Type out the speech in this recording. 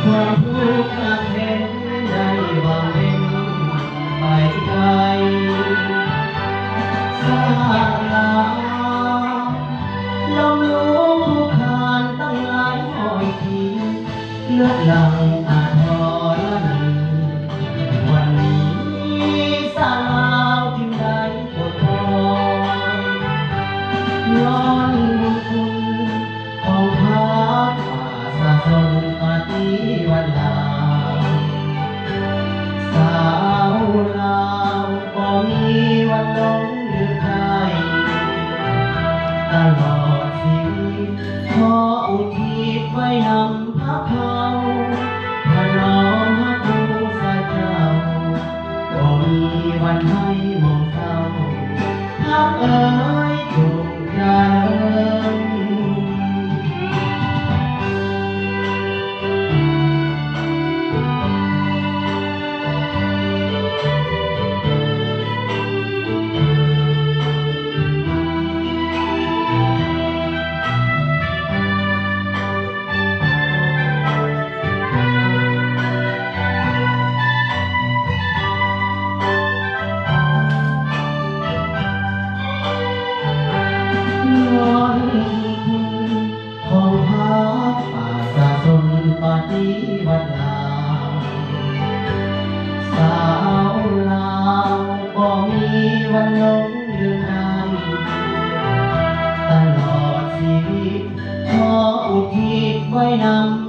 ความทุกข์อาจเห็นได้วางเว้นไปไกลสร้างลาลมลุกคุกคานตั้งหลายหอยทีเลือดหลั่งอาทรณีวันนี้สาว จึงได้ปวดคอยย้อนบุญคุณของพระป่าสะสมปฏิวัติลาวสาวลาวบ่มีวันหลงลืมใครตลอดชีวิตขออุทิศไว้นำพระเขาพระน้อมพระผู้สะเจ้าบ่มีวันให้มองเศร้าพักเอ๋ยถูกเจริญของพระป่าสะสมปฏิวัติลาวสาวลาวบ่มีวันหลงลืมกันตลอดชีวิตขออุทิศไว้นำ